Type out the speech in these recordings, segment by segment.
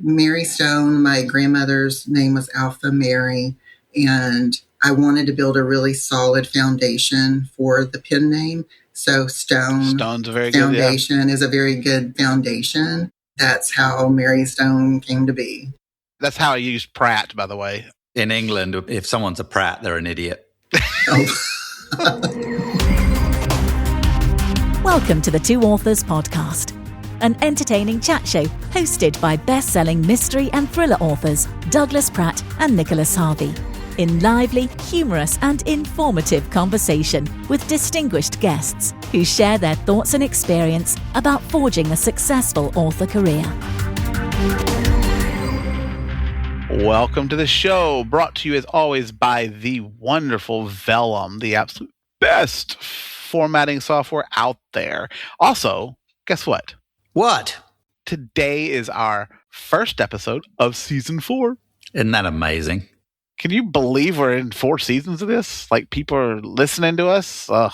Mary Stone, my grandmother's name was Alpha Mary, and I wanted to build a really solid foundation for the pen name. So Stone's a very Foundation good, is a very good foundation. That's how Mary Stone came to be. That's how I used Pratt, by the way. In England, if someone's a Pratt, they're an idiot. Welcome to the Two Authors Podcast, an entertaining chat show hosted by best-selling mystery and thriller authors Douglas Pratt and Nicholas Harvey, in lively, humorous and informative conversation with distinguished guests who share their thoughts and experience about forging a successful author career. Welcome to the show, brought to you as always by the wonderful Vellum, the absolute best formatting software out there. Also, guess what? What? Today is our first episode of season 4. Isn't that amazing? Can you believe we're in 4 seasons of this? Like, people are listening to us? Ugh.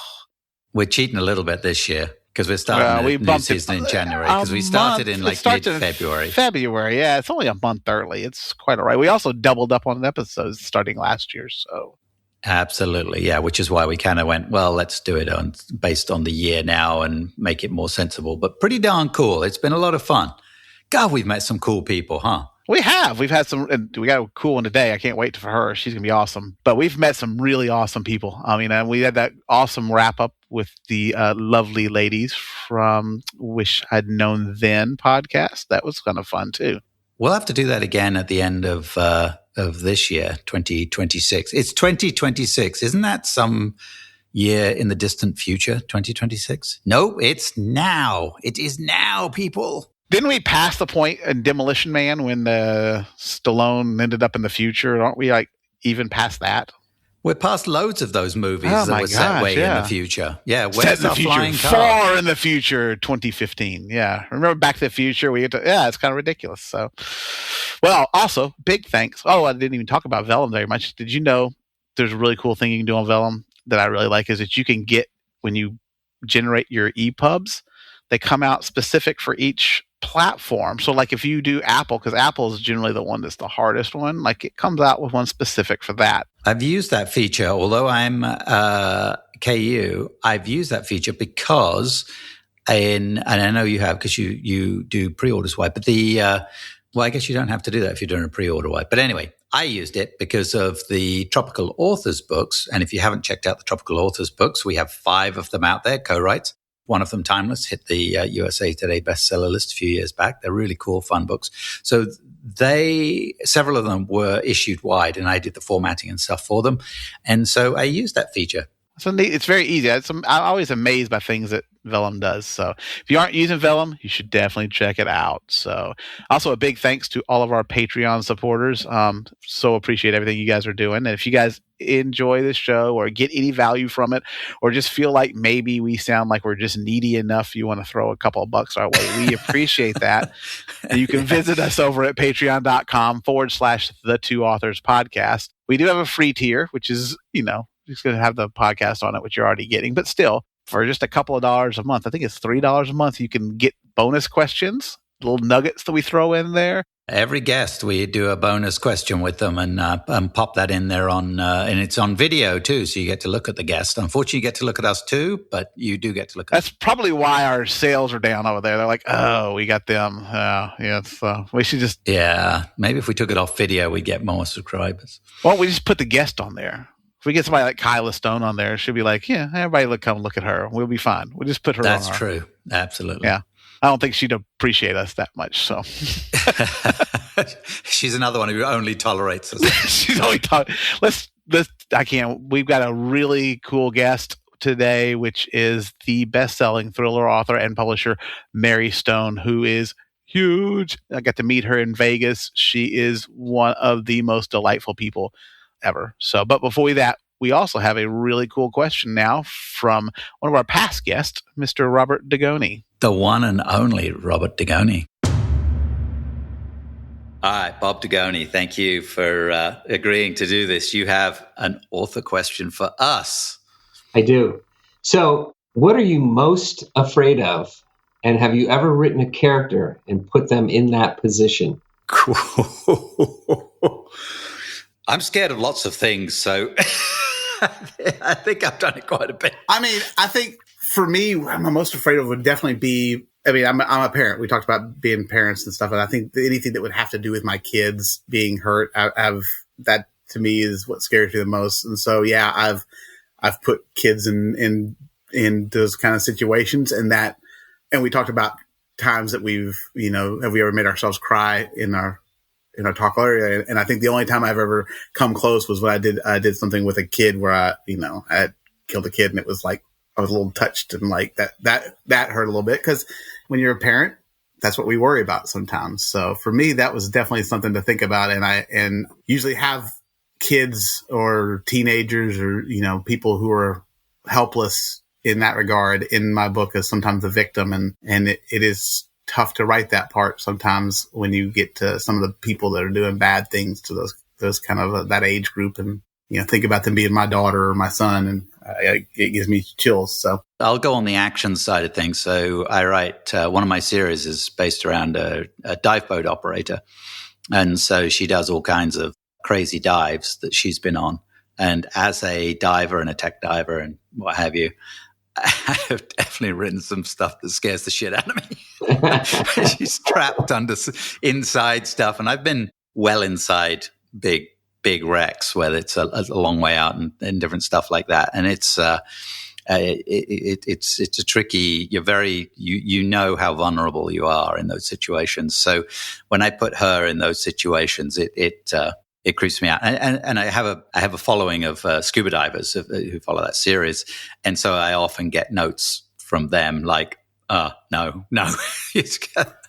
We're cheating a little bit this year because we're starting a new season in January because we started in mid-February. February, yeah. It's only a month early. It's quite all right. We also doubled up on episodes starting last year, so... Absolutely, yeah, which is why we kind of went, well, let's do it based on the year now and make it more sensible, but pretty darn cool. It's been a lot of fun. God, we've met some cool people, huh? We have. We've had some, and we got a cool one today. I can't wait for her. She's going to be awesome. But we've met some really awesome people. I mean, we had that awesome wrap up with the lovely ladies from Wish I'd Known Then podcast. That was kind of fun too. We'll have to do that again at the end of this year, 2026. It's 2026. Isn't that some year in the distant future, 2026? No, it's now. It is now, people. Didn't we pass the point in Demolition Man when Stallone ended up in the future? Aren't we like even past that? We're past loads of those movies that were set way in the future. Yeah, where's the flying car? Far in the future, 2015. Yeah, remember Back to the Future? It's kind of ridiculous. So, well, also big thanks. Oh, I didn't even talk about Vellum very much. Did you know there's a really cool thing you can do on Vellum that I really like is that you can get when you generate your EPUBs, they come out specific for each platform. So like if you do Apple, because Apple is generally the one that's the hardest one, like it comes out with one specific for that. I've used that feature, although I'm KU, I've used that feature because and I know you have because you do pre-orders wide, but well, I guess you don't have to do that if you're doing a pre-order wide. But anyway, I used it because of the Tropical Authors books. And if you haven't checked out the Tropical Authors books, we have 5 of them out there, co-writes. One of them, Timeless, hit the USA Today bestseller list a few years back. They're really cool, fun books. So several of them were issued wide, and I did the formatting and stuff for them. And so I used that feature. So it's very easy. I'm always amazed by things that Vellum does. So if you aren't using Vellum, you should definitely check it out. So also a big thanks to all of our Patreon supporters. So appreciate everything you guys are doing. And if you guys enjoy this show or get any value from it, or just feel like maybe we sound like we're just needy enough, you want to throw a couple of bucks our way, we appreciate that. And you can visit us over at patreon.com/the Two Authors Podcast. We do have a free tier, which is, just going to have the podcast on it, which you're already getting. But still, for just a couple of dollars a month, I think it's $3 a month, you can get bonus questions, little nuggets that we throw in there. Every guest, we do a bonus question with them and pop that in there and it's on video too, so you get to look at the guest. Unfortunately, you get to look at us too, but you do get to look at That's probably why our sales are down over there. They're like, oh, we got them. We should just... Yeah, maybe if we took it off video, we'd get more subscribers. Well, we just put the guest on there. If we get somebody like Kyla Stone on there, she'll be like, yeah, everybody come look at her. We'll be fine. We'll just put her on. That's true. Absolutely. Yeah. I don't think she'd appreciate us that much. So she's another one who only tolerates us. She's only I can't. We've got a really cool guest today, which is the best-selling thriller author and publisher Mary Stone, who is huge. I got to meet her in Vegas. She is one of the most delightful people ever. So, but before that, we also have a really cool question now from one of our past guests, Mr. Robert Degoni. The one and only Robert Degoni. All right, Bob Degoni, thank you for agreeing to do this. You have an author question for us. I do. So, what are you most afraid of? And have you ever written a character and put them in that position? Cool. I'm scared of lots of things, so I think I've done it quite a bit. I mean, I think for me, what I'm most afraid of would definitely be, I mean, I'm a parent. We talked about being parents and stuff, and I think anything that would have to do with my kids being hurt, that to me is what scares me the most. And so, yeah, I've put kids in those kind of situations, and we talked about times that have we ever made ourselves cry in our talk area. And I think the only time I've ever come close was when I did something with a kid where I had killed a kid, and it was like, I was a little touched, and like that hurt a little bit, because when you're a parent, that's what we worry about sometimes. So for me, that was definitely something to think about. And I usually have kids or teenagers or, people who are helpless in that regard in my book as sometimes the victim. And it is tough to write that part sometimes when you get to some of the people that are doing bad things to those kind of that age group, and think about them being my daughter or my son, and it gives me chills. So I'll go on the action side of things. So I write one of my series is based around a dive boat operator, and so she does all kinds of crazy dives that she's been on. And as a diver and a tech diver and what have you, I have definitely written some stuff that scares the shit out of me. She's trapped inside stuff, and I've been well inside big wrecks where it's a long way out and different stuff like that. And it's a tricky. You know how vulnerable you are in those situations. So when I put her in those situations, it creeps me out. And I have a following of scuba divers who follow that series. And so I often get notes from them like, no.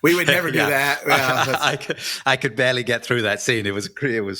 We would never do that. Yeah, I could barely get through that scene. It was.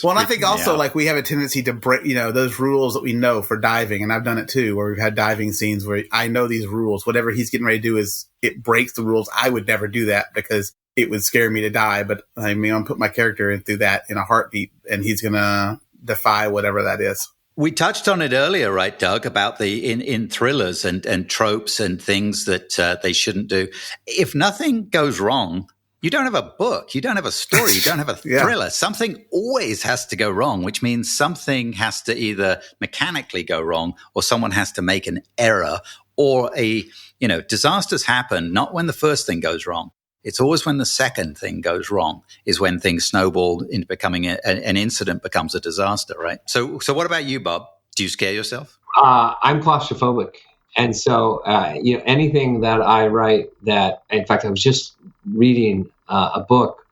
Well, and I think also like we have a tendency to break, those rules that we know for diving. And I've done it too, where we've had diving scenes where I know these rules, whatever he's getting ready to do it breaks the rules. I would never do that because it would scare me to die. But I mean, I'm put my character in through that in a heartbeat, and he's going to defy whatever that is. We touched on it earlier, right, Doug, about the in thrillers and tropes and things that they shouldn't do. If nothing goes wrong, you don't have a book, you don't have a story, you don't have a thriller. Yeah. Something always has to go wrong, which means something has to either mechanically go wrong or someone has to make an error, or disasters happen not when the first thing goes wrong. It's always when the second thing goes wrong is when things snowball into becoming an incident becomes a disaster, right? So what about you, Bob? Do you scare yourself? I'm claustrophobic. And so, anything that I write that, in fact, I was just reading a book,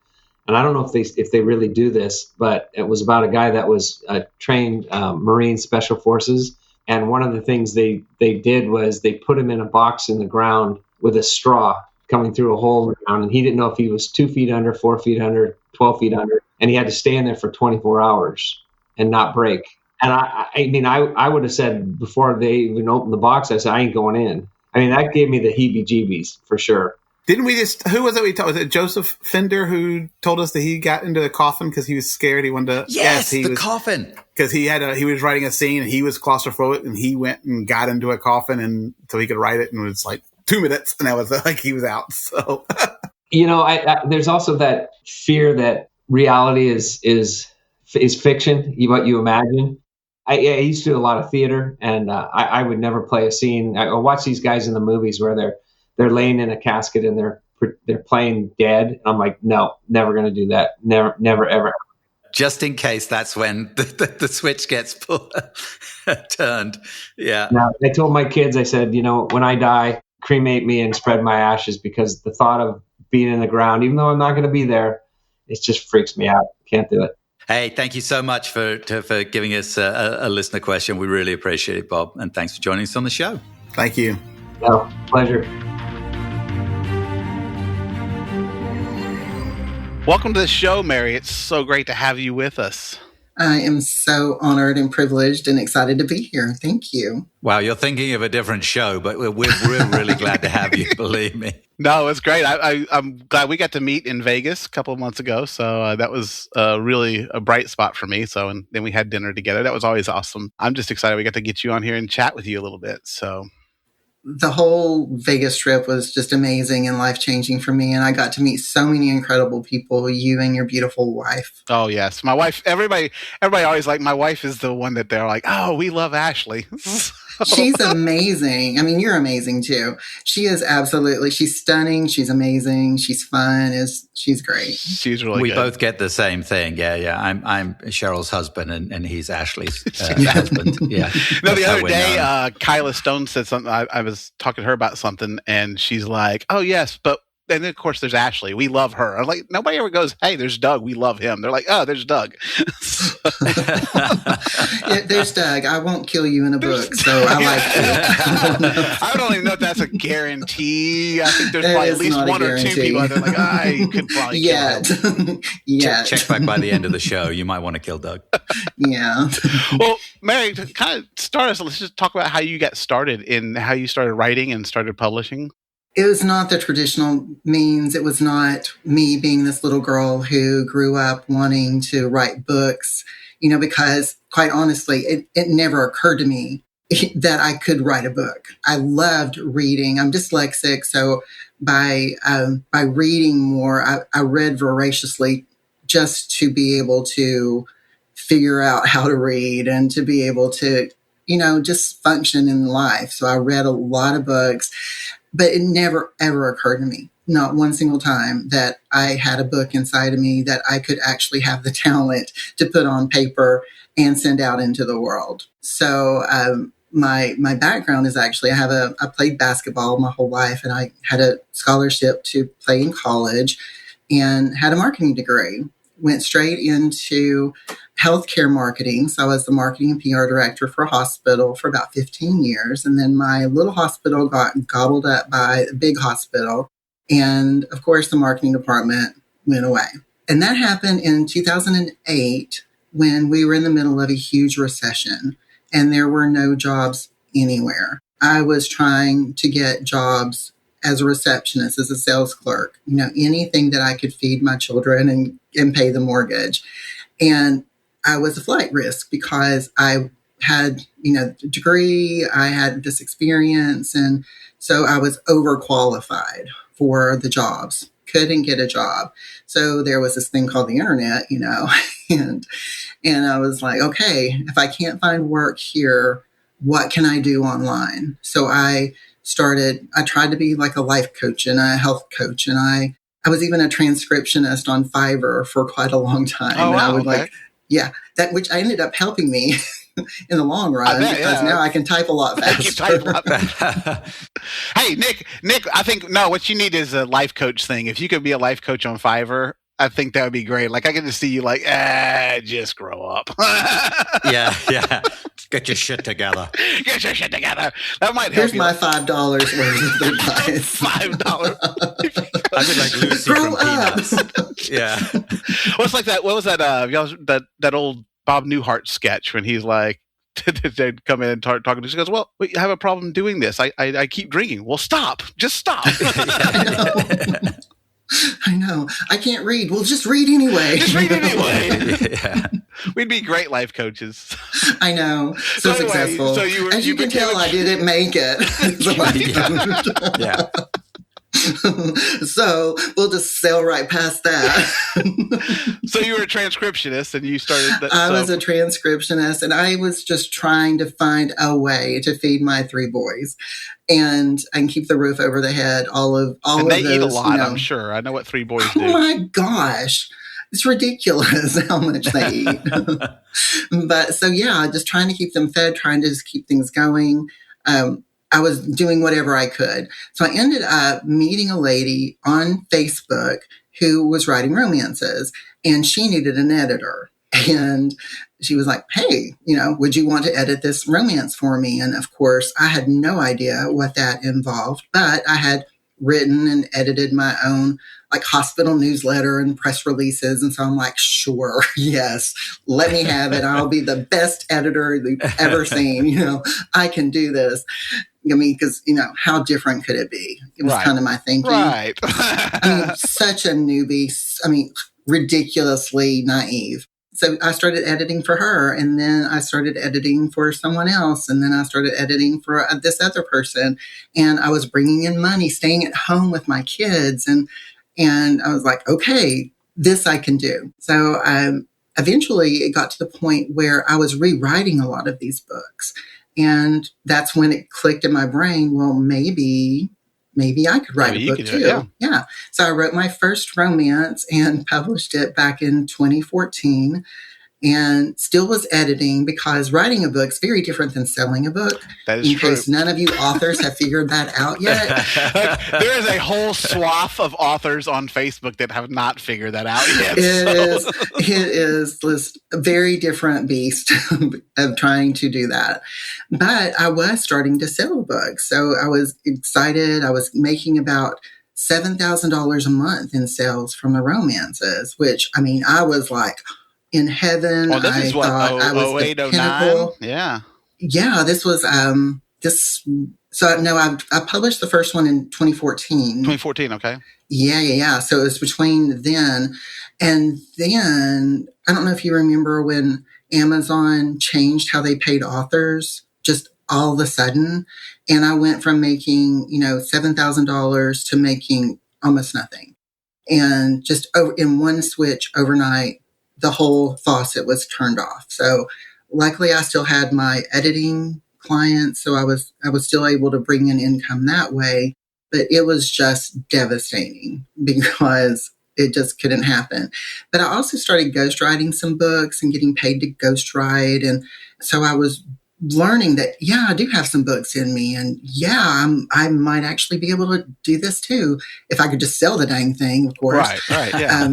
and I don't know if they really do this, but it was about a guy that was trained Marine Special Forces. And one of the things they did was they put him in a box in the ground with a straw coming through a hole in the ground, and he didn't know if he was 2 feet under, 4 feet under, 12 feet under, and he had to stay in there for 24 hours and not break. And I would have said before they even opened the box, I said, I ain't going in. I mean, that gave me the heebie-jeebies for sure. Didn't we who was it we talked? Was it Joseph Fender who told us that he got into the coffin because he was scared? He wanted to. Yes, the coffin. Because he was writing a scene and he was claustrophobic, and he went and got into a coffin and so he could write it, and it was like 2 minutes, and that was like he was out. So, there's also that fear that reality is fiction, what you imagine. I used to do a lot of theater, and I would never play a scene. I watch these guys in the movies where they're laying in a casket and they're playing dead. And I'm like, no, never going to do that. Never, ever. Just in case that's when the switch gets turned. Yeah. Now, I told my kids, I said, when I die, cremate me and spread my ashes, because the thought of being in the ground, even though I'm not going to be there, it just freaks me out. Can't do it. Hey, thank you so much for giving us a listener question. We really appreciate it, Bob. And thanks for joining us on the show. Thank you. No, pleasure. Welcome to the show, Mary. It's so great to have you with us. I am so honored and privileged and excited to be here. Thank you. Wow, you're thinking of a different show, but we're really glad to have you, believe me. No, it's great. I'm glad we got to meet in Vegas a couple of months ago. So that was really a bright spot for me. So, and then we had dinner together. That was always awesome. I'm just excited we got to get you on here and chat with you a little bit. So, the whole Vegas trip was just amazing and life-changing for me. And I got to meet so many incredible people, you and your beautiful wife. Oh yes, my wife. Everybody always like my wife is the one that they're like, oh, we love Ashley. She's amazing. I mean, you're amazing too. She is absolutely. She's stunning. She's amazing. She's fun. She's great. She's really. We good. both get the same thing. Yeah. I'm Cheryl's husband, and he's Ashley's husband. Yeah. No, the other day, Kyla Stone said something. I was talking to her about something, and she's like, "Oh yes, but." And then, of course, there's Ashley. We love her. I'm like, nobody ever goes, hey, there's Doug. We love him. They're like, oh, there's Doug. Yeah, there's Doug. I won't kill you in a book, so I like it. I don't even know if that's a guarantee. I think there's probably at least one or two people out there like, I could probably kill him. Check back by the end of the show. You might want to kill Doug. Yeah. Well, Mary, to kind of start us, let's just talk about how you got started in how you started writing and started publishing. It was not the traditional means. It was not me being this little girl who grew up wanting to write books, because quite honestly, it never occurred to me that I could write a book. I loved reading. I'm dyslexic. So by reading more, I read voraciously just to be able to figure out how to read and to be able to, just function in life. So I read a lot of books. But it never, ever occurred to me, not one single time, that I had a book inside of me that I could actually have the talent to put on paper and send out into the world. So my background is actually, I played basketball my whole life, and I had a scholarship to play in college and had a marketing degree. Went straight into healthcare marketing. So I was the marketing and PR director for a hospital for about 15 years. And then my little hospital got gobbled up by a big hospital. And of course, the marketing department went away. And that happened in 2008 when we were in the middle of a huge recession and there were no jobs anywhere. I was trying to get jobs as a receptionist, as a sales clerk, anything that I could feed my children and pay the mortgage. And I was a flight risk because I had, the degree, I had this experience. And so I was overqualified for the jobs, couldn't get a job. So there was this thing called the internet, and I was like, okay, if I can't find work here, what can I do online? So I tried to be like a life coach and a health coach. And I was even a transcriptionist on Fiverr for quite a long time. Oh, wow, and I would which ended up helping me in the long run because now I can type a lot faster. Hey, Nick, I think, what you need is a life coach thing. If you could be a life coach on Fiverr, I think that would be great. Like, I can just see you like, just grow up. Yeah. Get your shit together. That might help. Here's my $5 worth of advice. $5. I'd be like Lucy from Peanuts. Yeah. Well, it's like that. What was that? That old Bob Newhart sketch when he's like, they'd come in and talking to us. He goes, well, you have a problem doing this. I keep drinking. Well, stop. Just stop. I know. I can't read. Well, just read anyway. Yeah. We'd be great life coaches. I know. So successful. As you can tell, I didn't make it. Yeah. So we'll just sail right past that. So you were a transcriptionist and you started... I was a transcriptionist and I was just trying to find a way to feed my 3 boys and keep the roof over the head. All of those. They eat a lot, I'm sure. I know what 3 boys do. Oh my gosh. It's ridiculous how much they eat. But so, just trying to keep them fed, trying to just keep things going. I was doing whatever I could. So I ended up meeting a lady on Facebook who was writing romances, and she needed an editor. And she was like, hey, would you want to edit this romance for me? And of course, I had no idea what that involved, but I had written and edited my own hospital newsletter and press releases. And so I'm like, sure, yes, let me have it. I'll be the best editor you've ever seen. I can do this. I mean, because, how different could it be? It was kind of my thinking. Right. I mean, such a newbie. I mean, ridiculously naive. So I started editing for her, and then I started editing for someone else, and then I started editing for this other person, and I was bringing in money, staying at home with my kids, and I was like, okay, this I can do. So eventually it got to the point where I was rewriting a lot of these books, and that's when it clicked in my brain. Well, maybe I could write a book too. Yeah. So I wrote my first romance and published it back in 2014, and still was editing, because writing a book is very different than selling a book. That is true. In case none of you authors have figured that out yet. There is a whole swath of authors on Facebook that have not figured that out yet. It is this very different beast of trying to do that. But I was starting to sell books. So I was excited. I was making about $7,000 a month in sales from the romances, which, I mean, I was like in heaven. Well, this is what, I was 08, the pinnacle. Yeah. Yeah, this was this. So no, I published the first one in 2014. 2014, okay. Yeah. So it was between then and then. I don't know if you remember when Amazon changed how they paid authors just all of a sudden, and I went from making $7,000 to making almost nothing, and just in one switch overnight, the whole faucet was turned off. So luckily I still had my editing clients. So I was still able to bring in income that way, but it was just devastating because it just couldn't happen. But I also started ghostwriting some books and getting paid to ghostwrite. And so I was learning that, yeah, I do have some books in me, and yeah, I might actually be able to do this too, if I could just sell the dang thing, of course. Right, yeah.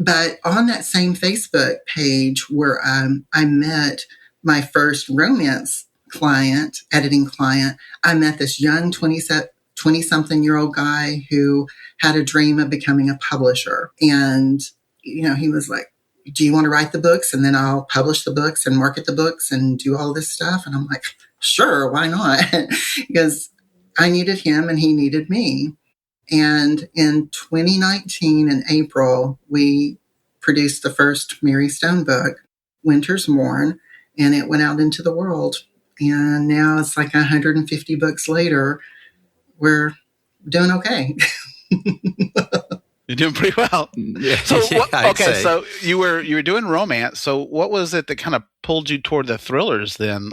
But on that same Facebook page where I met my first romance client, editing client, I met this young 20-something-year-old guy who had a dream of becoming a publisher. And, he was like, do you want to write the books? And then I'll publish the books and market the books and do all this stuff. And I'm like, sure, why not? Because I needed him and he needed me. And in 2019, in April, we produced the first Mary Stone book, Winter's Morn, and it went out into the world. And now it's like 150 books later, we're doing okay. You're doing pretty well. So so you were doing romance. So what was it that kind of pulled you toward the thrillers then?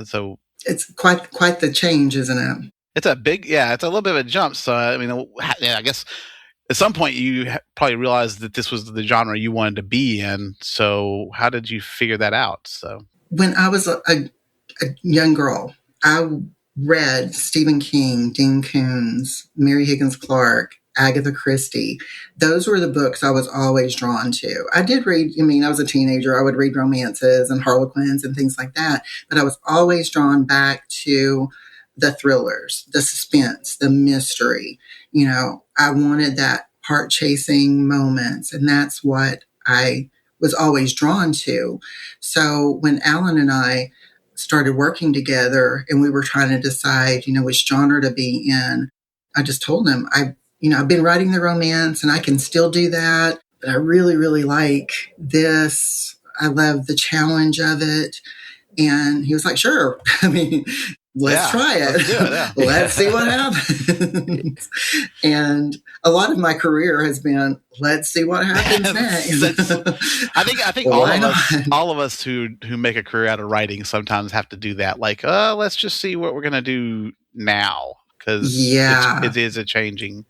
So it's quite the change, isn't it? It's a little bit of a jump. So, I mean, I guess at some point you probably realized that this was the genre you wanted to be in. So how did you figure that out? So when I was a young girl, I read Stephen King, Dean Koontz, Mary Higgins Clark, Agatha Christie. Those were the books I was always drawn to. I did read, I was a teenager. I would read romances and Harlequins and things like that. But I was always drawn back to the thrillers, the suspense, the mystery. I wanted that heart-chasing moments, and that's what I was always drawn to. So when Alan and I started working together and we were trying to decide, which genre to be in, I just told him, I've been writing the romance and I can still do that, but I really, really like this. I love the challenge of it. And he was like, sure. Let's try it. Let's see what happens. And a lot of my career has been, let's see what happens next. I think all of us who make a career out of writing sometimes have to do that. Like, let's just see what we're going to do now, because it is a changing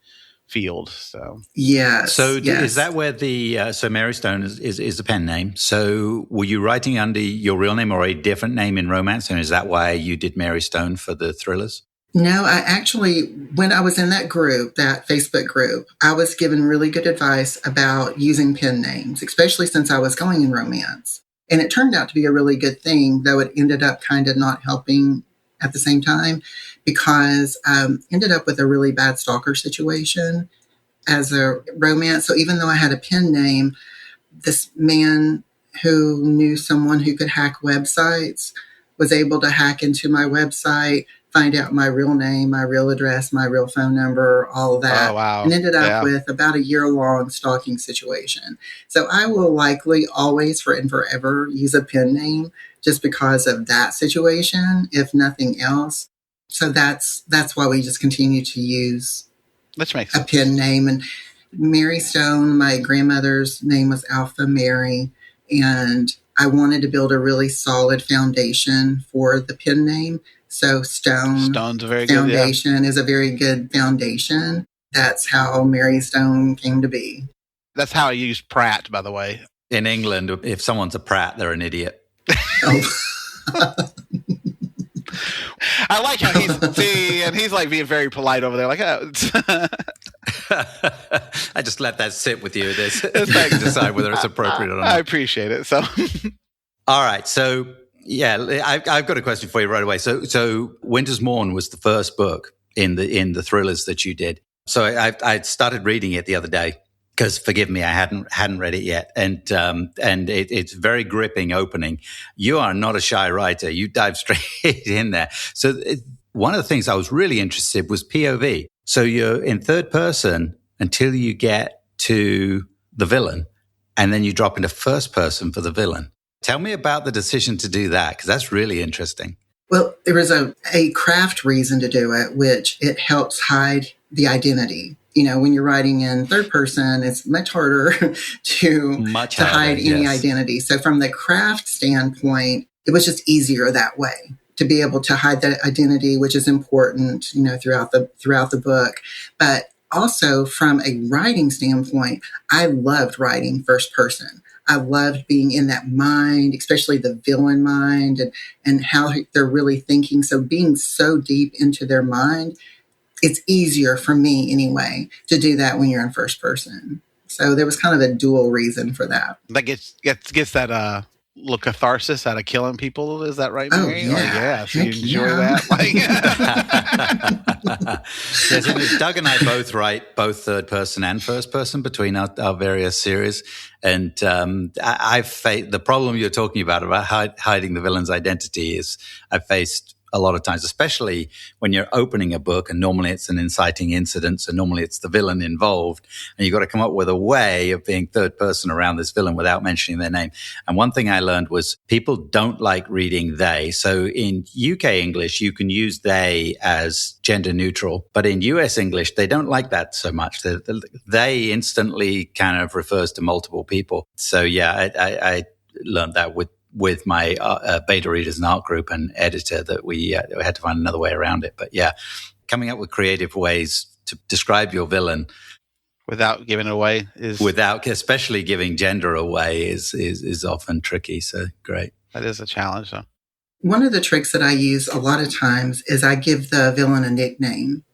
field. So is that where the so Mary Stone is the pen name? So were you writing under your real name or a different name in romance, and is that why you did Mary Stone for the thrillers? No, I actually, when I was in that group, that Facebook group, I was given really good advice about using pen names, especially since I was going in romance. And it turned out to be a really good thing, though it ended up kind of not helping at the same time, because I ended up with a really bad stalker situation as a romance. So even though I had a pen name, this man who knew someone who could hack websites was able to hack into my website, find out my real name, my real address, my real phone number, all of that. Oh, wow. And ended up Yeah. with about a year-long stalking situation. So I will likely always, forever, use a pen name just because of that situation, if nothing else. So that's why we just continue to use Which makes a sense. pen name. And Mary Stone, my grandmother's name was Alpha Mary, and I wanted to build a really solid foundation for the pen name. So Stone's a very Foundation is a very good foundation. That's how Mary Stone came to be. That's how I use Pratt, by the way. In England, if someone's a Pratt, they're an idiot. Oh. I like how he's like being very polite over there. Like, oh. I just let that sit with you. This decide whether it's appropriate or not. I appreciate it. So, all right. So, yeah, I've got a question for you right away. So, Winter's Morn was the first book in the thrillers that you did. So, I started reading it the other day because, forgive me, I hadn't read it yet, and it's very gripping opening. You are not a shy writer. You dive straight in there. So, one of the things I was really interested was POV. So you're in third person until you get to the villain, and then you drop into first person for the villain. Tell me about the decision to do that, because that's really interesting. Well, there was a craft reason to do it, which it helps hide the identity. You know, when you're writing in third person, it's much harder to hide any identity. So from the craft standpoint, it was just easier that way, to be able to hide that identity, which is important, you know, throughout the book. But also from a writing standpoint, I loved writing first person. I loved being in that mind, especially the villain mind and how they're really thinking. So being so deep into their mind, it's easier for me anyway to do that when you're in first person. So there was kind of a dual reason for that. That gets that little catharsis out of killing people. Is that right, Mary? Oh, yeah. Like, yeah. So you enjoy that? Like, yes, Doug and I both write both third person and first person between our various series. And the problem you're talking about hiding the villain's identity is I've faced a lot of times, especially when you're opening a book and normally it's an inciting incident. So normally it's the villain involved and you've got to come up with a way of being third person around this villain without mentioning their name. And one thing I learned was people don't like reading they. So in UK English, you can use they as gender neutral, but in US English, they don't like that so much. They instantly kind of refers to multiple people. So yeah, I learned that with my beta readers and art group and editor that we had to find another way around it. But yeah, coming up with creative ways to describe your villain without giving it away especially giving gender away is often tricky. So great. That is a challenge, though. One of the tricks that I use a lot of times is I give the villain a nickname.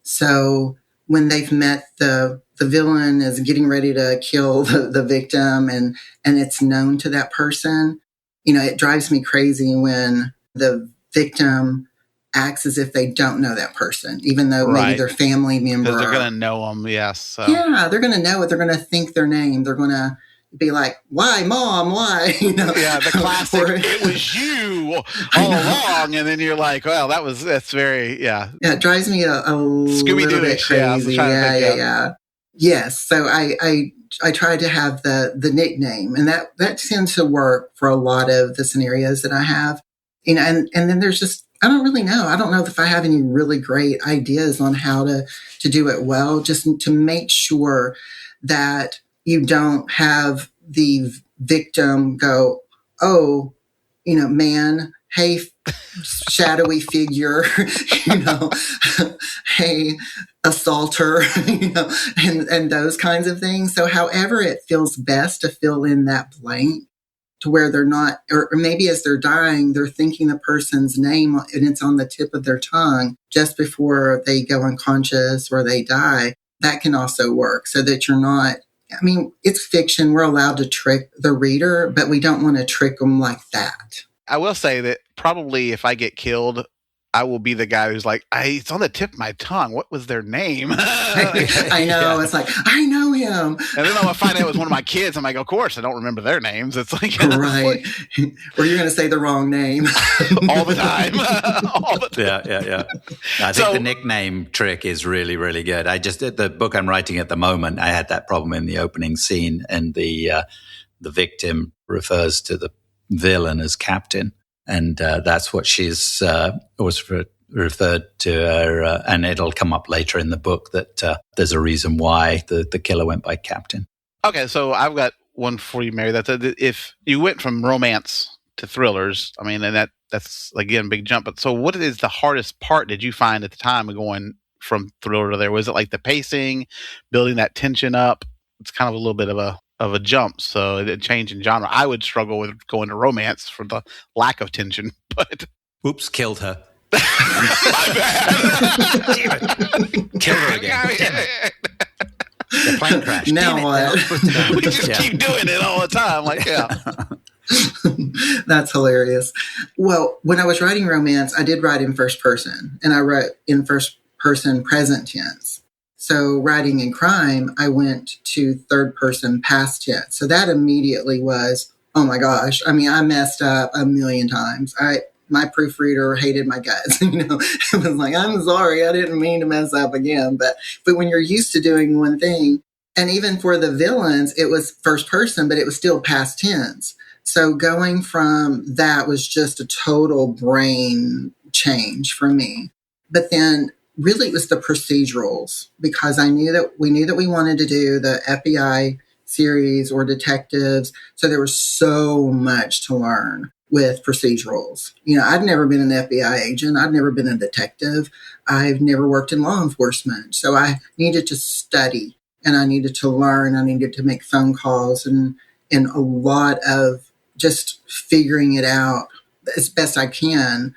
So when they've met the villain is getting ready to kill the victim and it's known to that person, you know, it drives me crazy when the victim acts as if they don't know that person, even though maybe their family member. Because they're going to know them, yes. So. Yeah, they're going to know it. They're going to think their name. They're going to be like, why, Mom, why? You know? Yeah, the classic, it was you all along. And then you're like, well, that's very, yeah. Yeah, it drives me a little bit crazy. Yeah. Yes, so I try to have the nickname, and that tends to work for a lot of the scenarios that I have. You know, and then there's just, I don't really know. I don't know if I have any really great ideas on how to do it well, just to make sure that you don't have the victim go, oh, you know, man, hey, shadowy figure, you know, hey, assaulter, you know, and those kinds of things. So however it feels best to fill in that blank to where they're not, or maybe as they're dying, they're thinking the person's name and it's on the tip of their tongue just before they go unconscious or they die. That can also work so that you're not, I mean, it's fiction. We're allowed to trick the reader, but we don't want to trick them like that. I will say that probably if I get killed, I will be the guy who's like, it's on the tip of my tongue. What was their name? I know. It's like, I know him. And then I'm going to find out it was one of my kids. I'm like, of course, I don't remember their names. It's like, right. Or you're going to say the wrong name. all the time. All the time. Yeah. I think the nickname trick is really, really good. The book I'm writing at the moment, I had that problem in the opening scene, and the victim refers to the villain as Captain. And that's what she's always referred to her, and it'll come up later in the book that there's a reason why the killer went by Captain. Okay, so I've got one for you, Mary. That's if you went from romance to thrillers, I mean, and that's again a big jump. But so, what is the hardest part? Did you find at the time of going from thriller to there? Was it like the pacing, building that tension up? It's kind of a little bit of a jump, so a change in genre. I would struggle with going to romance for the lack of tension, but oops, killed her. My bad. Kill her again. The plane crash. Now what? We just keep doing it all the time. Like, That's hilarious. Well, when I was writing romance, I did write in first person, and I wrote in first person present tense. So writing in crime, I went to third person past tense. So that immediately was, oh my gosh. I mean, I messed up a million times. My proofreader hated my guts. It was like, I'm sorry, I didn't mean to mess up again. But when you're used to doing one thing, and even for the villains, it was first person, but it was still past tense. So going from that was just a total brain change for me. But then really it was the procedurals, because we knew that we wanted to do the FBI series or detectives. So there was so much to learn with procedurals. I'd never been an FBI agent. I'd never been a detective. I've never worked in law enforcement. So I needed to study, and I needed to learn. I needed to make phone calls and a lot of just figuring it out as best I can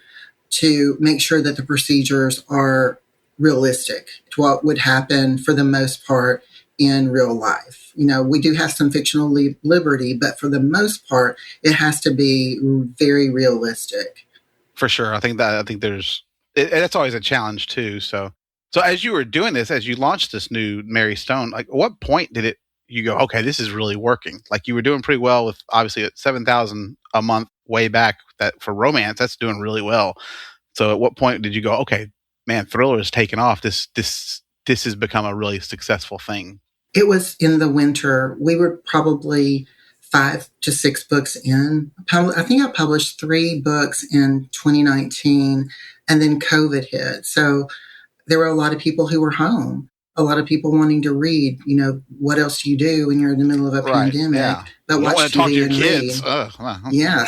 to make sure that the procedures are realistic to what would happen for the most part in real life. We do have some fictional liberty, but for the most part, it has to be very realistic. for sure. I think that's always a challenge too. So as you were doing this, as you launched this new Mary Stone, like, at what point did you go, okay, this is really working? Like, you were doing pretty well with, obviously, at 7,000 a month way back, that for romance, that's doing really well. So at what point did you go, okay, man, thriller is taking off. This has become a really successful thing? It was in the winter. We were probably 5 to 6 books in. I think I published 3 books in 2019, and then COVID hit. So there were a lot of people who were home, a lot of people wanting to read. What else do you do when you're in the middle of a pandemic? Yeah. But you watch want to talk to your TV and kids. Yeah.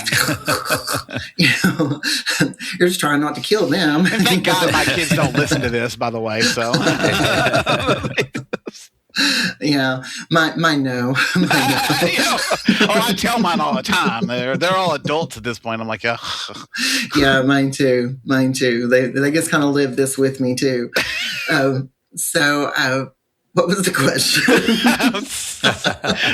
You're just trying not to kill them. And thank God my kids don't listen to this, by the way. So yeah, mine no. I tell mine all the time. They're all adults at this point. I'm like, ugh. Yeah, mine too. They just kind of live this with me too. What was the question?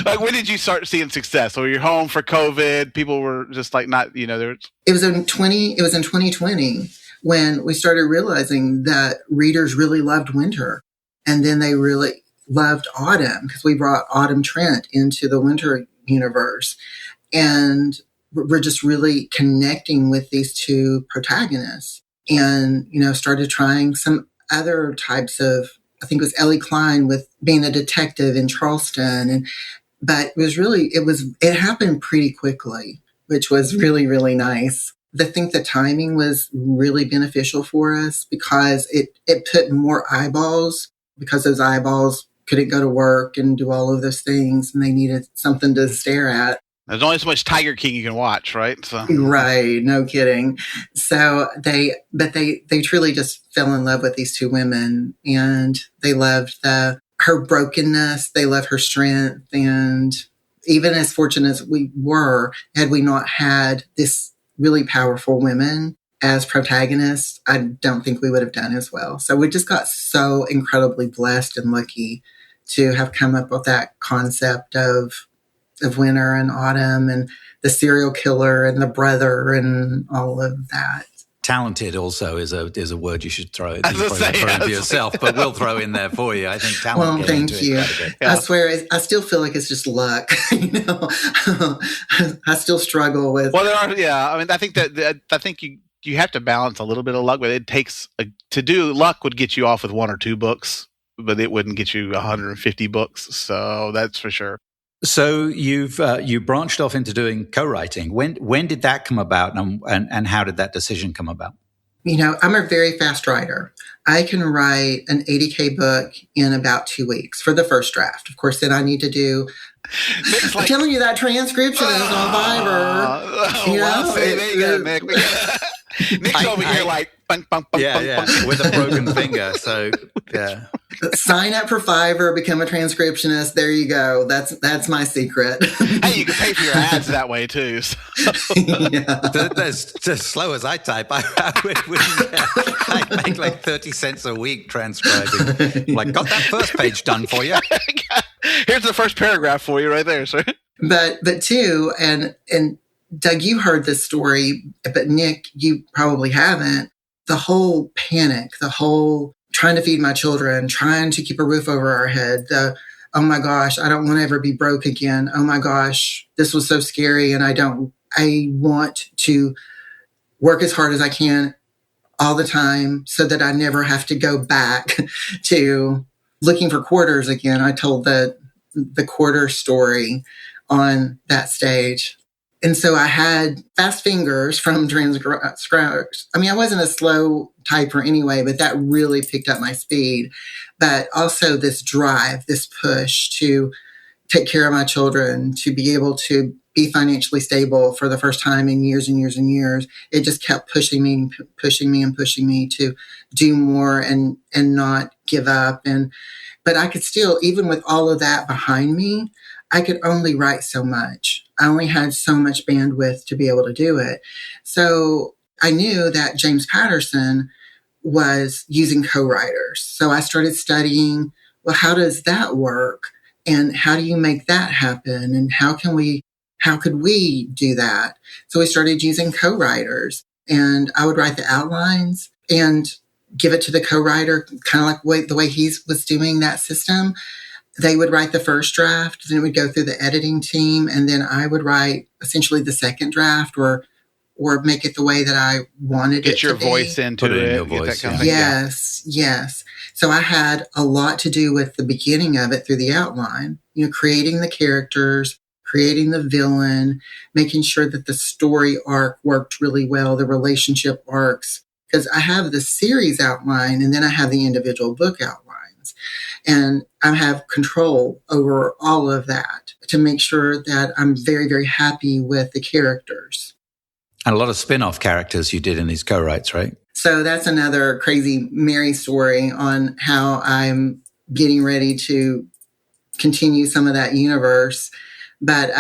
Like, when did you start seeing success? So you're home for COVID. People were just like, not, there. It was in 2020 when we started realizing that readers really loved winter, and then they really loved autumn, because we brought Autumn Trent into the winter universe, and we're just really connecting with these 2 protagonists, and started trying some other types of, I think it was Ellie Klein with being a detective in Charleston, but it happened pretty quickly, which was really, really nice. I think the timing was really beneficial for us, because it put more eyeballs, because those eyeballs couldn't go to work and do all of those things, and they needed something to stare at. There's only so much Tiger King you can watch, right? So. Right, no kidding. So they truly just fell in love with these 2 women, and they loved her brokenness, they loved her strength, and even as fortunate as we were, had we not had this really powerful women as protagonists, I don't think we would have done as well. So we just got so incredibly blessed and lucky to have come up with that concept of winter and autumn, and the serial killer and the brother and all of that. talented also is a word you should throw. You I was probably gonna say, throw in I for was yourself, but we'll throw in there for you. I think talent. Well, gets thank into you. it quite a bit. I swear, I still feel like it's just luck. I still struggle with. Well, there are. Yeah, I mean, I think I think you have to balance a little bit of luck, but it takes to do. Luck would get you off with 1 or 2 books, but it wouldn't get you 150 books. So that's for sure. So you branched off into doing co-writing. When did that come about, and how did that decision come about? I'm a very fast writer. I can write an 80K book in about 2 weeks for the first draft. Of course, then I need to do. I'm telling you, that transcription is on Fiverr. There you go, Nick. Nick's over here like bunk, bunk, bunk, bunk, bunk. With a broken finger. So yeah. Sign up for Fiverr, become a transcriptionist. There you go. That's my secret. Hey, you can pay for your ads that way too. So. Yeah. As slow as I type, I make like 30 cents a week transcribing. Like, got that first page done for you. Here's the first paragraph for you right there, sir. But too, and Doug, you heard this story, but Nick, you probably haven't. The whole panic, the whole trying to feed my children, trying to keep a roof over our head, oh my gosh, I don't want to ever be broke again. Oh my gosh, this was so scary. And I want to work as hard as I can all the time so that I never have to go back to looking for quarters again. I told the quarter story on that stage. And so I had fast fingers from transcribers. I mean, I wasn't a slow typer anyway, but that really picked up my speed. But also this drive, this push to take care of my children, to be able to be financially stable for the first time in years and years and years. It just kept pushing me to do more and not give up. But I could still, even with all of that behind me, I could only write so much. I only had so much bandwidth to be able to do it. So I knew that James Patterson was using co-writers. So I started studying, well, how does that work? And how do you make that happen? And how could we do that? So we started using co-writers, and I would write the outlines and give it to the co-writer, kind of like the way he was doing that system. They would write the first draft, then it would go through the editing team, and then I would write essentially the second draft or make it the way that I wanted it to be. Get your voice into it. Put it in your voice, that kind of thing. Yes. So I had a lot to do with the beginning of it through the outline, creating the characters, creating the villain, making sure that the story arc worked really well, the relationship arcs, because I have the series outline and then I have the individual book outlines. And I have control over all of that to make sure that I'm very, very happy with the characters. And a lot of spin-off characters you did in these co-writes, right? So that's another crazy Mary story on how I'm getting ready to continue some of that universe. But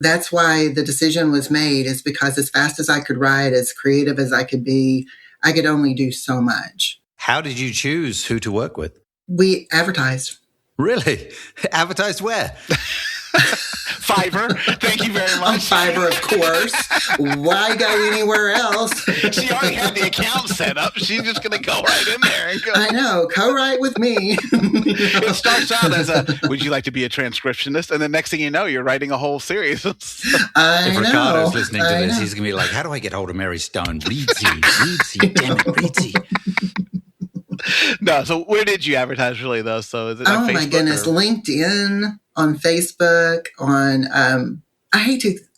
that's why the decision was made, is because as fast as I could write, as creative as I could be, I could only do so much. How did you choose who to work with? We advertised. Really? Advertised where? Fiverr. Thank you very On much. Fiverr, of course. Why go anywhere else? She already had the account set up. She's just going to go right in there and go. I know. Co-write with me. It starts out as would you like to be a transcriptionist? And the next thing you know, you're writing a whole series. If Ricardo's listening to this, he's going to be like, how do I get hold of Mary Stone? Reedsy, damn it, Reedsy. No, so where did you advertise really though? So is it like Facebook? My goodness, LinkedIn, on Facebook, on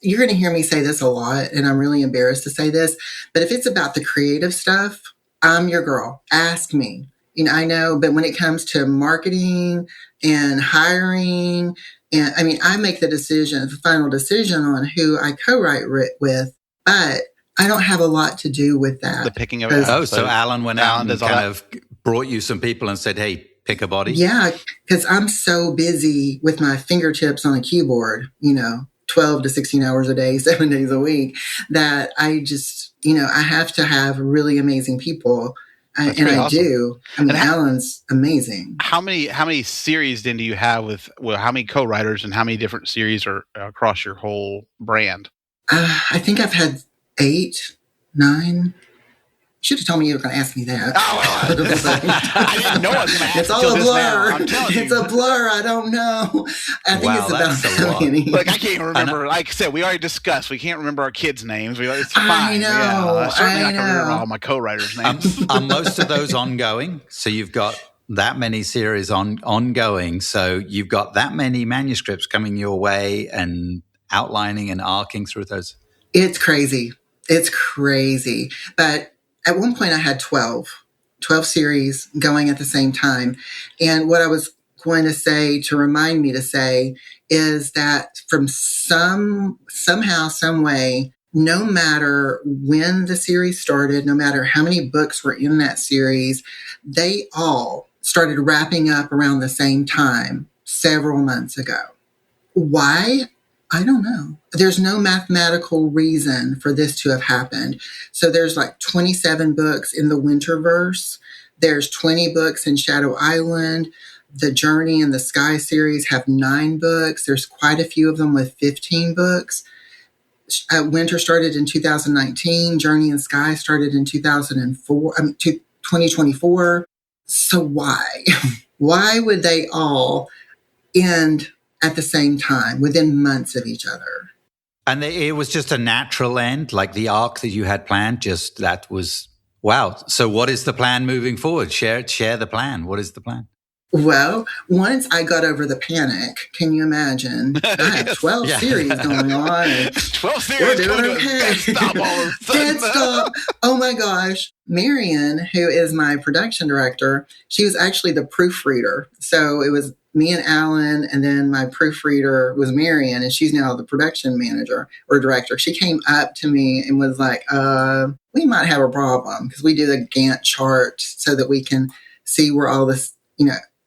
you're going to hear me say this a lot, and I'm really embarrassed to say this, but if it's about the creative stuff, I'm your girl. Ask me. I know, but when it comes to marketing and hiring, and I mean, I make the final decision on who I co-write with, but I don't have a lot to do with that. The picking of it. Oh, so Alan went out and kind of brought you some people and said, hey, pick a body? Yeah, because I'm so busy with my fingertips on a keyboard, 12 to 16 hours a day, 7 days a week, that I just, I have to have really amazing people. And I awesome. Do. I mean, Alan's amazing. How many series then do you have how many co-writers and how many different series are across your whole brand? I think I've had 8, 9. Should have told me you were going to ask me that. Oh, well, I didn't know I was going to ask. It's all a blur. It's you. a blur. I don't know. I think it's about how many. Like, I can't even remember. Like I said, we already discussed. We can't remember our kids' names. It's fine. I know. Yeah, certainly not going to remember all my co-writers' names. Are most of those ongoing? So you've got that many series ongoing. So you've got that many manuscripts coming your way and outlining and arcing through those. It's crazy. It's crazy. But at one point I had 12 series going at the same time. And what I was going to say, to remind me to say, is that from somehow, some way, no matter when the series started, no matter how many books were in that series, they all started wrapping up around the same time several months ago. Why? I don't know. There's no mathematical reason for this to have happened. So there's like 27 books in the Winterverse. There's 20 books in Shadow Island. The Journey and the Sky series have 9 books. There's quite a few of them with 15 books. Winter started in 2019. Journey and Sky started in 2024. So why? Why would they all end at the same time, within months of each other? And it was just a natural end, like the arc that you had planned, just that was, wow. So what is the plan moving forward? Share the plan. What is the plan? Well, once I got over the panic, can you imagine? I have 12 series going on. 12 series. We're doing okay. Dead stop. Oh my gosh. Marion, who is my production director, she was actually the proofreader. So it was me and Alan, and then my proofreader was Marion, and she's now the production manager or director. She came up to me and was like, we might have a problem, because we do the Gantt chart so that we can see where all this,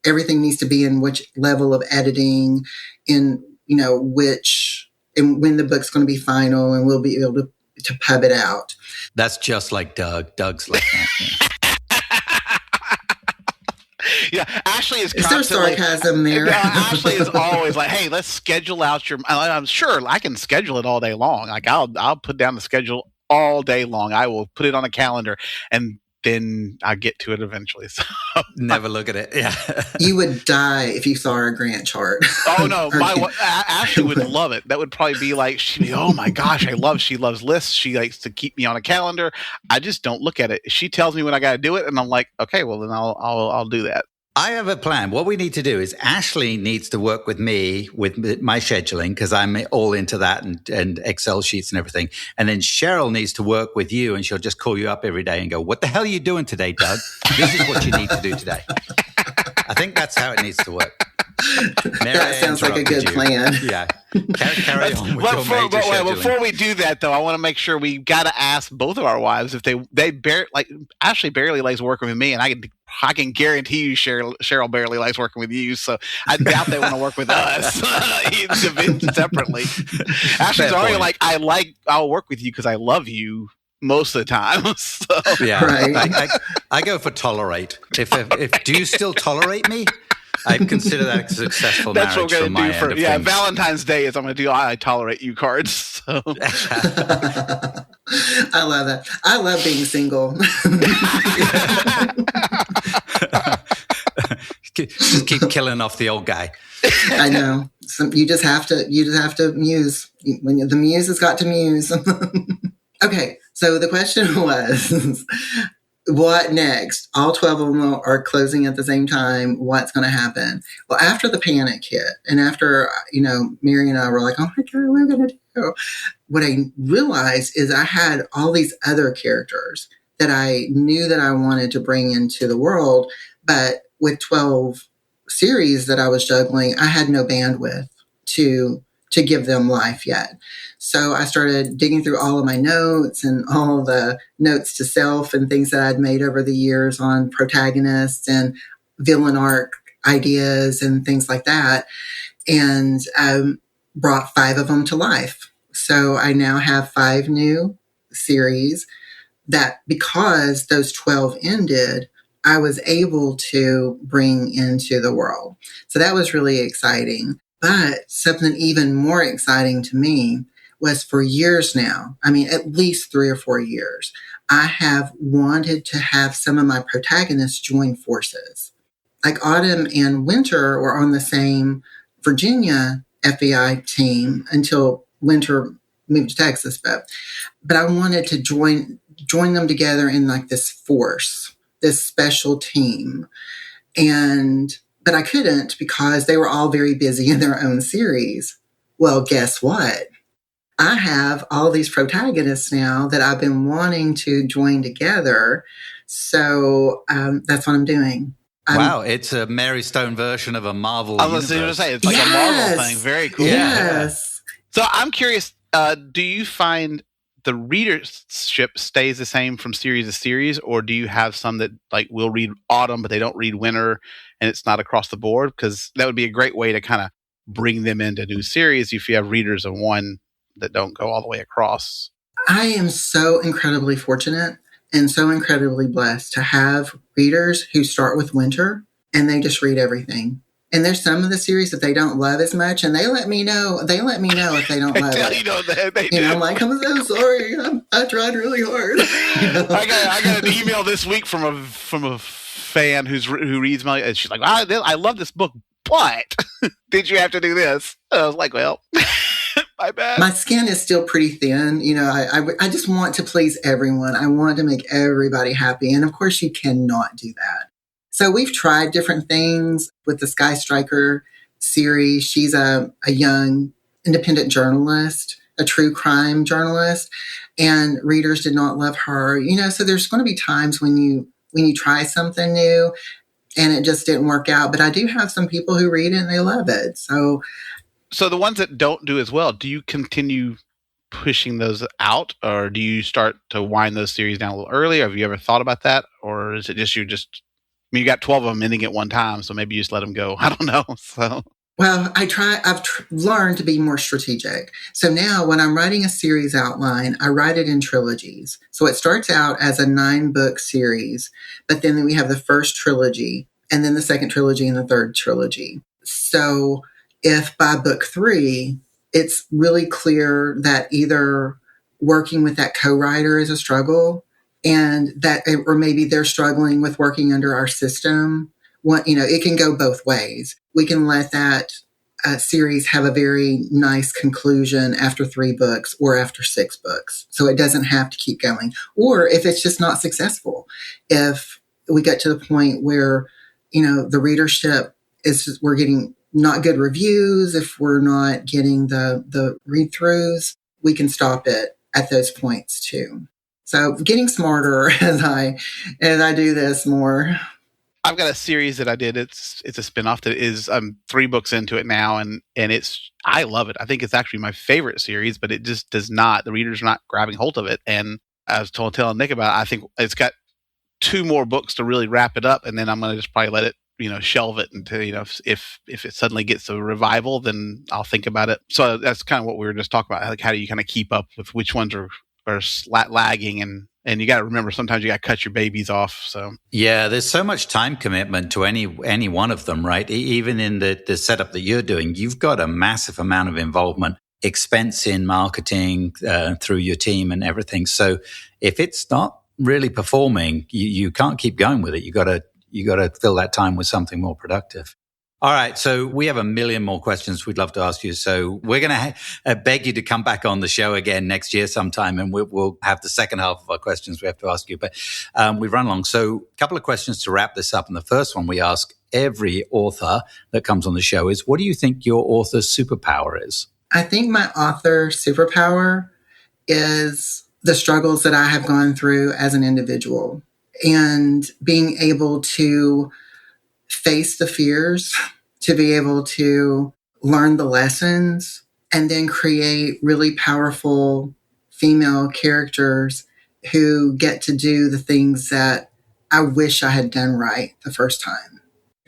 everything needs to be in which level of editing, in, which, and when the book's going to be final, and we'll be able to pub it out. That's just like Doug. Doug's like that. Yeah, Ashley is constantly... Is there sarcasm there? Ashley is always like, hey, let's schedule out your... I'm sure I can schedule it all day long. Like, I'll put down the schedule all day long. I will put it on a calendar, and then I get to it eventually. So never look at it. Yeah, you would die if you saw our Gantt chart. Oh no, Ashley would love it. That would probably be like, she'd be, oh my gosh, she loves lists. She likes to keep me on a calendar. I just don't look at it. She tells me when I got to do it, and I'm like, okay, well then I'll do that. I have a plan. What we need to do is Ashley needs to work with me with my scheduling, because I'm all into that and Excel sheets and everything. And then Cheryl needs to work with you, and she'll just call you up every day and go, what the hell are you doing today, Doug? This is what you need to do today. I think that's how it needs to work. That sounds like a good plan. Yeah. Carry on with your major scheduling. Before we do that, though, I want to make sure we got to ask both of our wives if Ashley barely likes working with me, and I can guarantee you Cheryl barely likes working with you, so I doubt they want to work with us separately. Ashley's already like, I'll work with you because I love you most of the time. So. Yeah, right. I go for tolerate. If do you still tolerate me? I consider that a successful marriage. That's what we're going to do for Valentine's Day. Is I'm going to do I tolerate you cards. So. I love that. I love being single. Just keep killing off the old guy. I know. You just have to muse. When the muse has got to muse. Okay, so the question was, what next? All 12 of them are closing at the same time. What's going to happen? Well, after the panic hit, and after, Mary and I were like, oh my God, what are we going to do? What I realized is I had all these other characters that I knew that I wanted to bring into the world, but with 12 series that I was juggling, I had no bandwidth to give them life yet. So I started digging through all of my notes and all the notes to self and things that I'd made over the years on protagonists and villain arc ideas and things like that. And brought 5 of them to life. So I now have 5 new series that, because those 12 ended, I was able to bring into the world. So that was really exciting. But something even more exciting to me was for years now, I mean, at least 3 or 4 years, I have wanted to have some of my protagonists join forces. Like Autumn and Winter were on the same Virginia FBI team until Winter moved to Texas, but I wanted to join them together in like this force, this special team. But I couldn't because they were all very busy in their own series. Well, guess what? I have all these protagonists now that I've been wanting to join together. So that's what I'm doing. Wow, it's a Mary Stone version of a Marvel I was going to say, it's like a Marvel thing. Very cool. Yes. So I'm curious, do you find the readership stays the same from series to series, or do you have some that like will read Autumn, but they don't read Winter, and it's not across the board? Because that would be a great way to kind of bring them into new series if you have readers of one that don't go all the way across. I am so incredibly fortunate and so incredibly blessed to have readers who start with Winter and they just read everything. And there's some of the series that they don't love as much, and they let me know. They let me know if they don't love it. I'm like, I'm so sorry. I tried really hard. I got an email this week from a fan who reads my. And she's like, I love this book, but did you have to do this? I was like, well, my bad. My skin is still pretty thin. I just want to please everyone. I want to make everybody happy, and of course, you cannot do that. So we've tried different things with the Sky Striker series. She's a young independent journalist, a true crime journalist, and readers did not love her. So there's going to be times when you try something new and it just didn't work out. But I do have some people who read it and they love it. So the ones that don't do as well, do you continue pushing those out, or do you start to wind those series down a little early? Have you ever thought about that, or is it just you got 12 of them ending at one time, so maybe you just let them go. I don't know. Well, I've learned to be more strategic. So now when I'm writing a series outline, I write it in trilogies. So it starts out as a 9-book series, but then we have the first trilogy and then the second trilogy and the third trilogy. So if by book 3, it's really clear that either working with that co-writer is a struggle, and or maybe they're struggling with working under our system. It can go both ways. We can let that series have a very nice conclusion after 3 books or after 6 books. So it doesn't have to keep going. Or if it's just not successful, if we get to the point where, the readership we're getting not good reviews, if we're not getting the read-throughs, we can stop it at those points too. So getting smarter as I do this more. I've got a series that I did. It's a spinoff that is 3 books into it now, and I love it. I think it's actually my favorite series, but it just does not. The readers are not grabbing hold of it. And I was telling Nick about it. I think it's got 2 more books to really wrap it up, and then I'm going to just probably let it shelve it until if it suddenly gets a revival, then I'll think about it. So that's kind of what we were just talking about. Like, how do you kind of keep up with which ones are lagging, and you got to remember sometimes you got to cut your babies off. So yeah, there's so much time commitment to any one of them, right? Even in the setup that you're doing, you've got a massive amount of involvement, expense in marketing through your team and everything. So if it's not really performing, you can't keep going with it. You got to fill that time with something more productive. All right. So we have a million more questions we'd love to ask you. So we're going to beg you to come back on the show again next year sometime, and we'll have the second half of our questions we have to ask you. But we've run long. So a couple of questions to wrap this up. And the first one we ask every author that comes on the show is, what do you think your author's superpower is? I think my author superpower is the struggles that I have gone through as an individual and being able to face the fears, to be able to learn the lessons, and then create really powerful female characters who get to do the things that I wish I had done right the first time.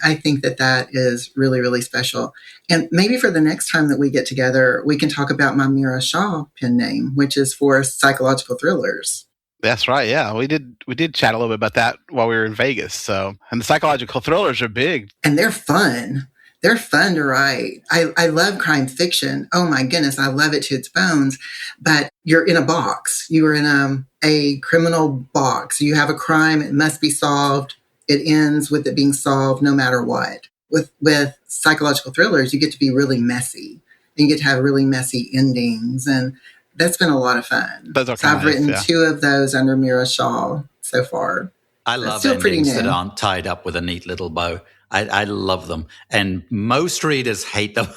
I think that is really, really special. And maybe for the next time that we get together, we can talk about my Mira Shaw pen name, which is for psychological thrillers. That's right. Yeah, we did chat a little bit about that while we were in Vegas. So, and the psychological thrillers are big, and they're fun. they're fun to write. I love crime fiction. Oh my goodness, I love it to its bones. But you're in a box. You are in a criminal box. You have a crime. It must be solved. It ends with it being solved no matter what. With psychological thrillers, you get to be really messy. And you get to have really messy endings. And that's been a lot of fun. Those are So I've written nice, 2 of those under Mira Shaw so far. I love endings that aren't tied up with a neat little bow. I love them. And most readers hate them.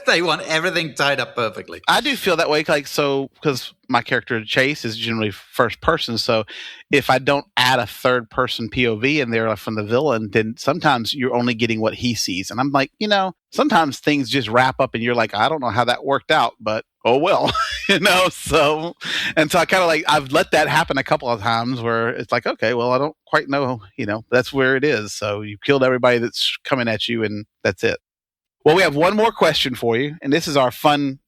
They want everything tied up perfectly. I do feel that way, like, so, because my character Chase is generally first person, so if I don't add a third person POV in there from the villain, then sometimes you're only getting what he sees. And I'm like, sometimes things just wrap up and you're like, I don't know how that worked out, but oh well. So I kind of like, I've let that happen a couple of times where it's like, okay, well, I don't quite know, that's where it is. So you killed everybody that's coming at you and that's it. Well, we have one more question for you, and this is our fun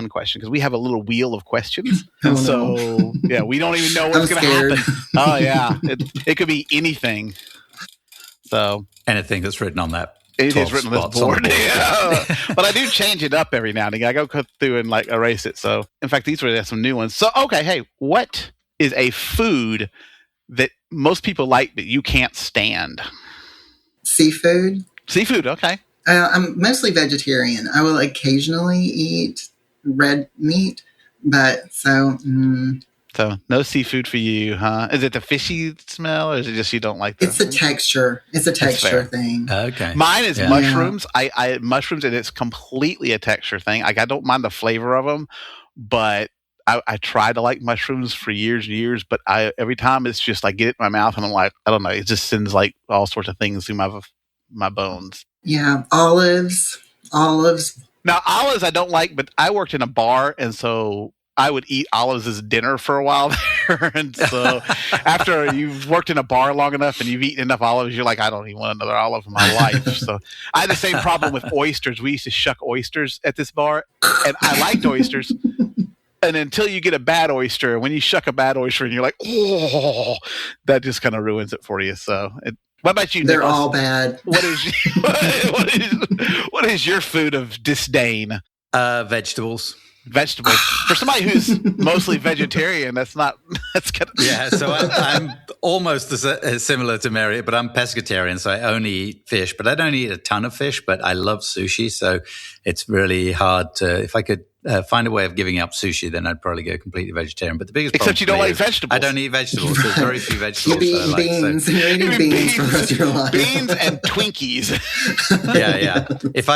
question because we have a little wheel of questions. And so, yeah, we don't even know what's going to happen. Oh, yeah. It could be anything. So anything that's written on that. Anything's written on this board. Yeah. But I do change it up every now and again. I go through and like erase it. So, in fact, these were some new ones. So, okay, hey, what is a food that most people like but you can't stand? Seafood. Seafood, okay. I'm mostly vegetarian. I will occasionally eat red meat, but so no seafood for you, huh? Is it the fishy smell, or is it just you don't like that? It's a texture. It's a texture thing. Okay. Mine is mushrooms. I mushrooms, and it's completely a texture thing. Like, I don't mind the flavor of them, but I tried to like mushrooms for years and years, but every time it's just like get it in my mouth, and I'm like, I don't know, it just sends like all sorts of things through my bones. Yeah, olives. Now, olives I don't like, but I worked in a bar, and so I would eat olives as dinner for a while there. And so after you've worked in a bar long enough and you've eaten enough olives, you're like, I don't even want another olive in my life. So I had the same problem with oysters. We used to shuck oysters at this bar, and I liked oysters. And until you get a bad oyster, when you shuck a bad oyster and you're like, oh, that just kind of ruins it for you. So what about you, They're Nicholas? all bad. What is your food of disdain? Vegetables. For somebody who's mostly vegetarian, that's kind of yeah. So I'm almost as similar to Mary, but I'm pescatarian, so I only eat fish. But I don't eat a ton of fish, but I love sushi, so it's really hard to. If I could find a way of giving up sushi, then I'd probably go completely vegetarian. But the biggest except you don't like vegetables. I don't eat vegetables. There's very few vegetables. You'll be eating beans. You're eating beans for the rest of your life. Beans and Twinkies. Yeah. If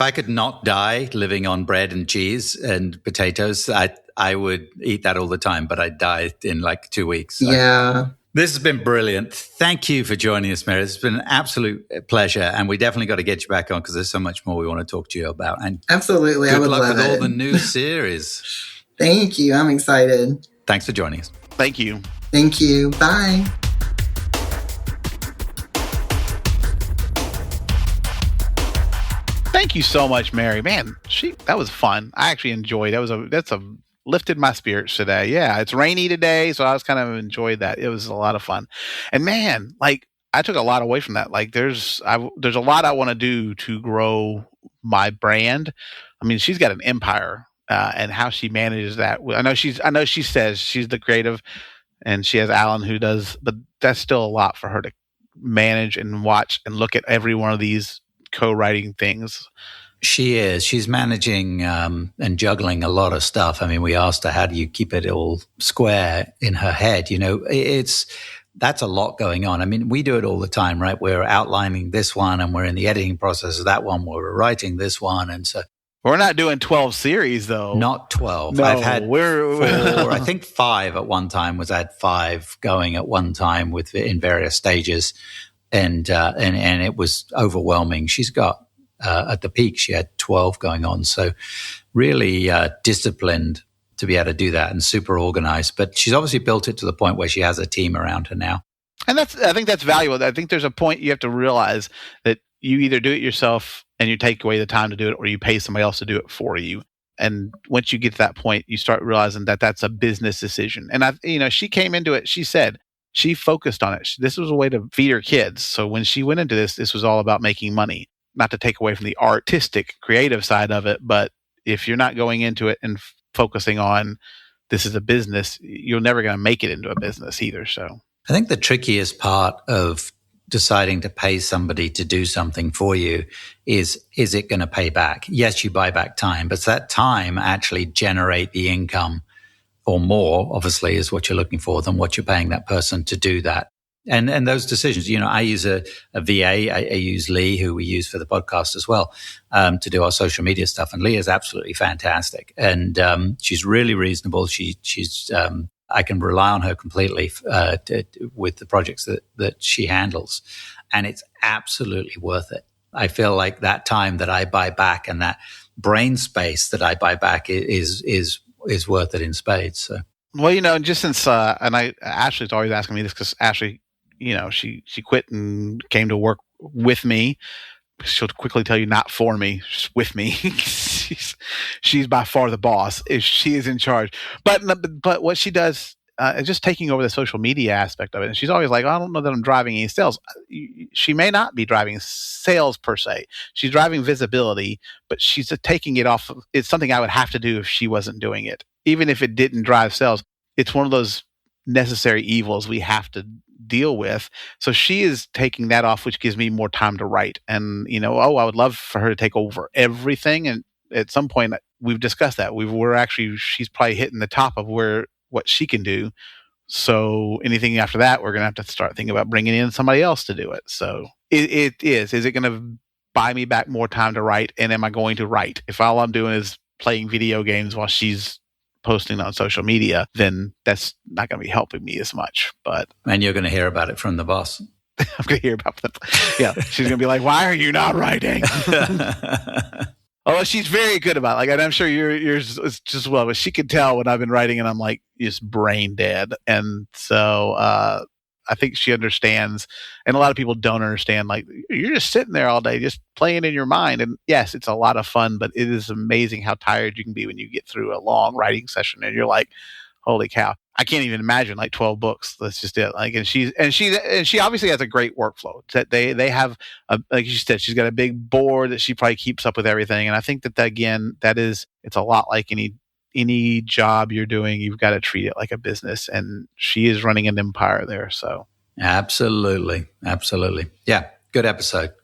I could not die living on bread and cheese and potatoes, I would eat that all the time. But I'd die in like 2 weeks. So. Yeah. This has been brilliant. Thank you for joining us, Mary. It's been an absolute pleasure, and we definitely got to get you back on because there's so much more we want to talk to you about. And absolutely, I would love it. Good luck with all the new series. Thank you. I'm excited. Thanks for joining us. Thank you. Thank you. Bye. Thank you so much, Mary. Man, that was fun. I actually enjoyed it. That's lifted my spirits today. Yeah, it's rainy today, so I was kind of enjoyed that. It was a lot of fun. And man, like, I took a lot away from that. Like, there's a lot I want to do to grow my brand. I mean, she's got an empire, and how she manages that. I know she says she's the creative, and she has Alan who does, but that's still a lot for her to manage and watch and look at every one of these co-writing things. She is. She's managing and juggling a lot of stuff. I mean, we asked her, how do you keep it all square in her head? That's a lot going on. I mean, we do it all the time, right? We're outlining this one and we're in the editing process of that one. We're writing this one. And so we're not doing 12 series though. Not 12. No, I've had 4, I think 5 at one time. I had 5 going at one time in various stages. And it was overwhelming. She's got, at the peak, she had 12 going on. So really disciplined to be able to do that and super organized. But she's obviously built it to the point where she has a team around her now. And I think that's valuable. I think there's a point you have to realize that you either do it yourself and you take away the time to do it, or you pay somebody else to do it for you. And once you get to that point, you start realizing that that's a business decision. And she came into it, she said, she focused on it. This was a way to feed her kids. So when she went into this was all about making money. not to take away from the artistic, creative side of it, but if you're not going into it and focusing on this is a business, you're never going to make it into a business either. So I think the trickiest part of deciding to pay somebody to do something for you is it going to pay back? Yes, you buy back time, but that time actually generate the income or more, obviously, is what you're looking for than what you're paying that person to do that. And those decisions, I use a VA. I use Lee, who we use for the podcast as well, to do our social media stuff. And Lee is absolutely fantastic. And she's really reasonable. She's I can rely on her completely with the projects that she handles. And it's absolutely worth it. I feel like that time that I buy back and that brain space that I buy back is worth it in spades. So. Well, just since, and Ashley's always asking me this because Ashley, she quit and came to work with me. She'll quickly tell you not for me, just with me. she's by far the boss. She is in charge. But what she does is just taking over the social media aspect of it. And she's always like, I don't know that I'm driving any sales. She may not be driving sales per se. She's driving visibility, but she's taking it off. It's something I would have to do if she wasn't doing it. Even if it didn't drive sales, it's one of those necessary evils we have to deal with. So she is taking that off, which gives me more time to write. And, I would love for her to take over everything. And at some point, we've discussed that. She's probably hitting the top of what she can do. So anything after that, we're going to have to start thinking about bringing in somebody else to do it. So is it going to buy me back more time to write? And am I going to write? If all I'm doing is playing video games while she's posting on social media, then that's not going to be helping me as much. And you're going to hear about it from the boss. I'm going to hear about it. Yeah, she's going to be like, "Why are you not writing?" Although she's very good about it. And I'm sure yours is just well, but she can tell when I've been writing and I'm like just brain dead. And so I think she understands, and a lot of people don't understand. Like, you're just sitting there all day, just playing in your mind. And yes, it's a lot of fun, but it is amazing how tired you can be when you get through a long writing session, and you're like, "Holy cow! I can't even imagine 12 books." That's just it. And she obviously has a great workflow. That they have, like you said, she's got a big board that she probably keeps up with everything. And I think that again, it's a lot like any job you're doing, you've got to treat it like a business, and she is running an empire there. So absolutely. Yeah. Good episode.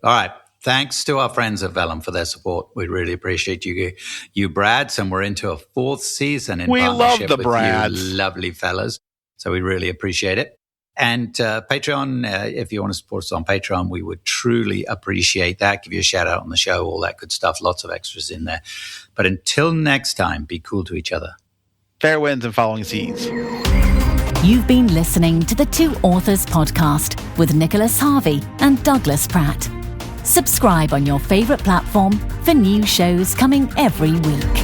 All right. Thanks to our friends at Vellum for their support. We really appreciate you Brads, and we're into a 4th season in partnership love the Brads. With you lovely fellas. So we really appreciate it. And Patreon, if you want to support us on Patreon, we would truly appreciate that. Give you a shout out on the show, all that good stuff. Lots of extras in there. But until next time, be cool to each other. Fair winds and following seas. You've been listening to the Two Authors Podcast with Nicholas Harvey and Douglas Pratt. Subscribe on your favorite platform for new shows coming every week.